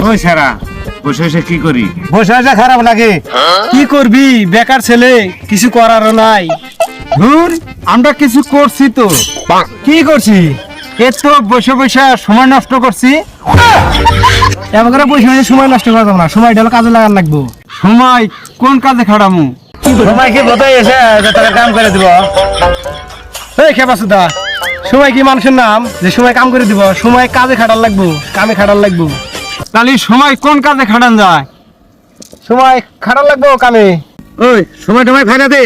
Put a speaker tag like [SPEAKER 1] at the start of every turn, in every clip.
[SPEAKER 1] ওই সারা বসে বসে কি করি?
[SPEAKER 2] বসে বসে খারাপ লাগে। কি করবি, বেকার ছেলে, কিছু করারও নাই।
[SPEAKER 1] ধুর, আমরা কিছু করছি তো।
[SPEAKER 2] কি করছি?
[SPEAKER 1] এর তো বসে বসে সময় নষ্ট করছি।
[SPEAKER 2] এমন করে বসে বসে সময় নষ্ট করা যাবে না, সময়টা হলো কাজে লাগান লাগবো।
[SPEAKER 1] সময় কোন কাজে খাটামু?
[SPEAKER 2] সময়কে বোঝাই এসে যে তারা কাম করে দিব। এই খেপাসুদা, সময় কি মানুষের নাম যে সময় কাম করে দিব? সময় কাজে খাটার লাগবো, কামে খাটার লাগবো।
[SPEAKER 1] তাহলে সময় কোন কাজে খাটান যায়?
[SPEAKER 2] সময় খাটার লাগবো কামে।
[SPEAKER 1] ওই সময় টময় খাই না দে,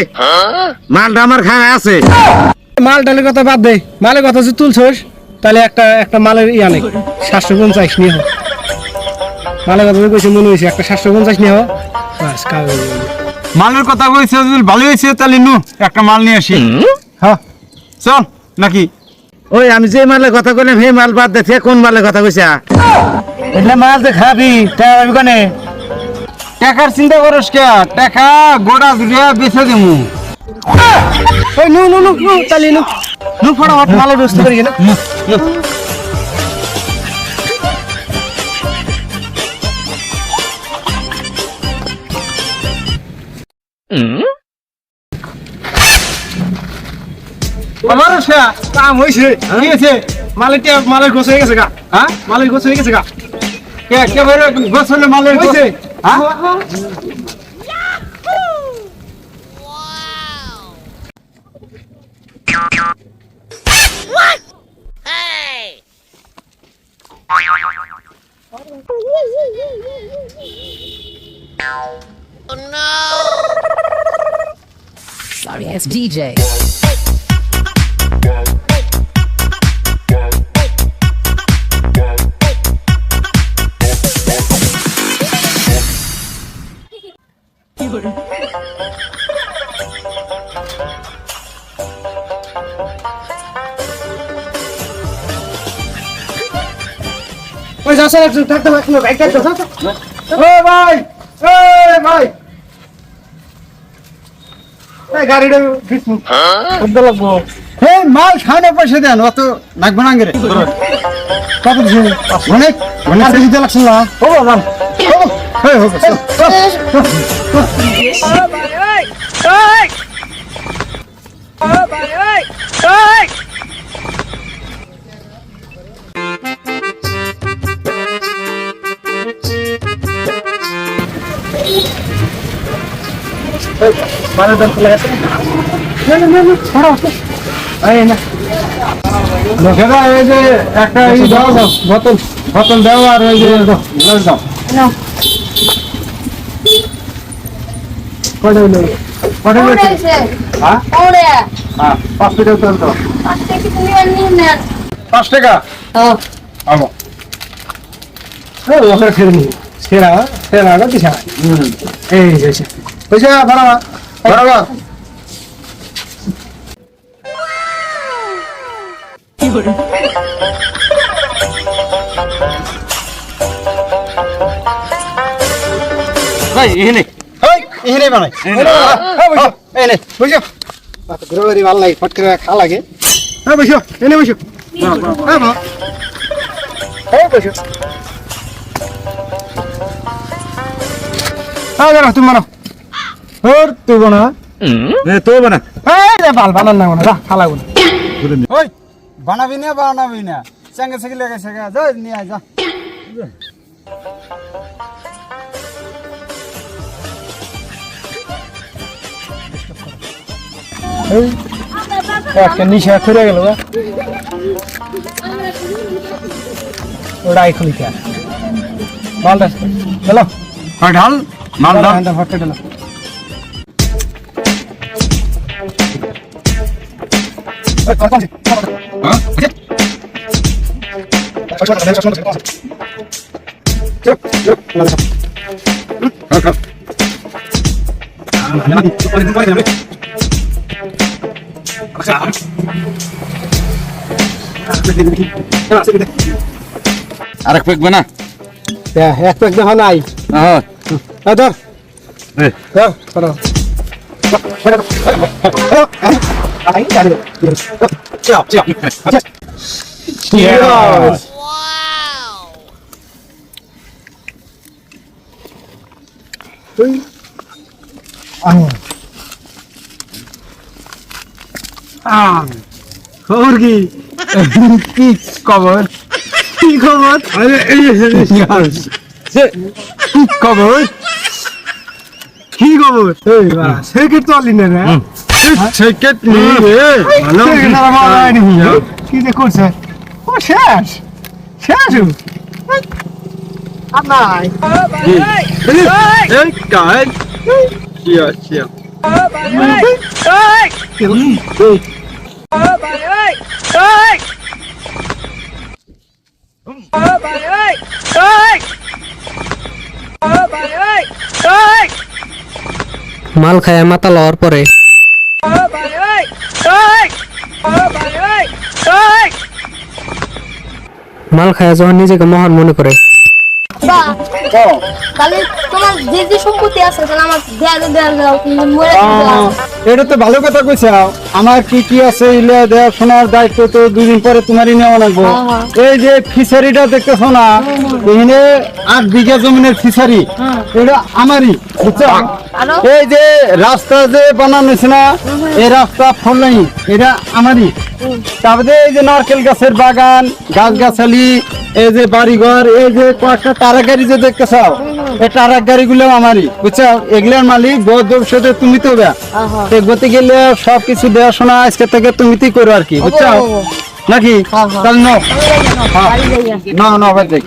[SPEAKER 1] মালটা আমার খায় আছে।
[SPEAKER 2] মাল ডালের কথা বাদ দে, মালের কথা যদি তুলছস তাহলে একটা মালের ইয়া নেই, 750 নিয়ে হোক। মালের কথা কইছে মনে হয়েছে, একটা 750 নিয়ে হোক, বাস কাজ হয়ে যাবে।
[SPEAKER 1] মালের কথা কইছে, যদি ভালো হয়েছে তাহলে নু একটা মাল নিয়ে আসি।
[SPEAKER 2] হ্যাঁ
[SPEAKER 1] চল নাকি? ওই আমি যে মালের কথা কইলাম সেই মাল বাদ দে, কোন মালের কথা কইছা?
[SPEAKER 2] એટલે মাল তো খাবি, টাকা কানে
[SPEAKER 1] টাকার চিন্তা করস কে? টাকা গোড়া দুটা বেছে দেবো।
[SPEAKER 2] ওই নু নু নু নু তালি নু নু ফটাফট মালের ব্যবস্থা করি না। আমার কাম হয়েছে, ঠিক আছে। মালের গোছ হয়ে গেছে গা। হ্যাঁ, মালের গোছ হয়ে গেছে গা।
[SPEAKER 1] কে বের গোছ হলে মালের গোছ?
[SPEAKER 2] হয়েছে।
[SPEAKER 1] হ্যাঁ,
[SPEAKER 3] Sorry, it's DJ.
[SPEAKER 2] ওই যাস একটু থাকতে পারছ না, বাইক চালাতে যাস।
[SPEAKER 1] ও ভাই, এই ভাই,
[SPEAKER 2] এই গাড়িটা বিছু কত লাগবো?
[SPEAKER 1] এই মাল খাওয়ানোর পয়সা দেন, অত লাগবে না রে।
[SPEAKER 2] কত দিছে?
[SPEAKER 1] অনেক
[SPEAKER 2] আর দিতে লাগছ না। ও বাবা,
[SPEAKER 1] এই হোক, চল, চল।
[SPEAKER 2] মানে দাম লাগাছে। না না না, ছাড়ো। এই না।
[SPEAKER 1] লোকেরা এই যে একটা এই দাও, বোতল বোতল দাও, আর ওই যে গ্লাস দাও।
[SPEAKER 2] নাও। কত হলো? কত হলো? হ্যাঁ? হ্যাঁ, 5 টাকা তো দাও।
[SPEAKER 1] 5 টাকা? আমো।
[SPEAKER 2] এই ওখানে ফের নি। সেরা না দিশা। এই যে সে। পয়সা বাড়াবা।
[SPEAKER 1] বরাবর। ভাই এখানে
[SPEAKER 2] ওই এখানে বানাই। এই নে, বসো। বাত গ্রোরি ভাল লাগে, ফট করে খা লাগে। হ্যাঁ বসো, এনে বসো। হ্যাঁ মা। এই বসো। হ্যাঁ দাঁড়া, তুমি বানাও। ওর তুই বানা।
[SPEAKER 1] তো বানা।
[SPEAKER 2] এই রে বাল বানান না বানা, যা খা লাগবে।
[SPEAKER 1] ওই বানাবি না সঙ্গে সঙ্গে লেগে সঙ্গে যা নিয়ে আয়, যা।
[SPEAKER 2] এই একটা নিশা করে গেল গা। ওরাই খুলি কে মালটা চলো।
[SPEAKER 1] আর ঢাল মাল ঢাল।
[SPEAKER 2] হ্যাঁ ফটকে ঢালো।
[SPEAKER 1] আরেক পেক বানা।
[SPEAKER 2] এক প্যাক দেখা নাই।
[SPEAKER 1] হ্যাঁ
[SPEAKER 2] ধর
[SPEAKER 1] এ
[SPEAKER 2] ধর করো। খবর কি
[SPEAKER 1] কি খবর?
[SPEAKER 2] কি খবর?
[SPEAKER 1] আরে এই কি খবর?
[SPEAKER 2] কি খবর? এই বাড়া সে কি চলি না রে
[SPEAKER 1] সেকেট নিয়ে রে ভালো
[SPEAKER 2] কি যে করছে ও শেষ শেষ নাই
[SPEAKER 1] এই কাই চিয়া চিয়া
[SPEAKER 4] মাল খায় মাথা লওয়ার পরে মাল খায় যখন নিজেকে মহান মনে করে
[SPEAKER 5] বা তাহলে তোমার যে যে সম্পত্তি আছে তাহলে আমার দেয়া দাও তুমি মরে যাও
[SPEAKER 1] এটা তো ভালো কথা কইছো আমার কি কি আছে ইলে দেখাশোনার দায়িত্ব তো 2 দিন পরে তোমারই নেওয়া লাগবে এই যে ফিশারিটা দেখতেছো না এখানে 8 বিঘা জমিনের ফিশারি এটা আমারই বুঝছো
[SPEAKER 5] আরো
[SPEAKER 1] এই যে রাস্তা যে বানানো হয়েছে না এই রাস্তা ফোর লাইন এটা আমারই তারপরে এই যে নারকেল গাছের বাগান গাছগাছালি এই যে বাড়িঘর এই যে কয়েকটা টারা গাড়ি যে দেখতেছ এই টারা গাড়িগুলো আমারই বুঝছো এগুলোর মালিক বহুত ভবিষ্যতে তুমি তো এগোতে গেলে সবকিছু দেখাশোনা আজকে থেকে তুমিতেই করো আর কি বুঝছো নাকি তাহলে না ভাই দেখ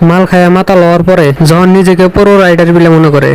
[SPEAKER 4] মাল খায় মাথা লওয়ার পরে যখন নিজেকে পুরো রাইডার বলে মনে করে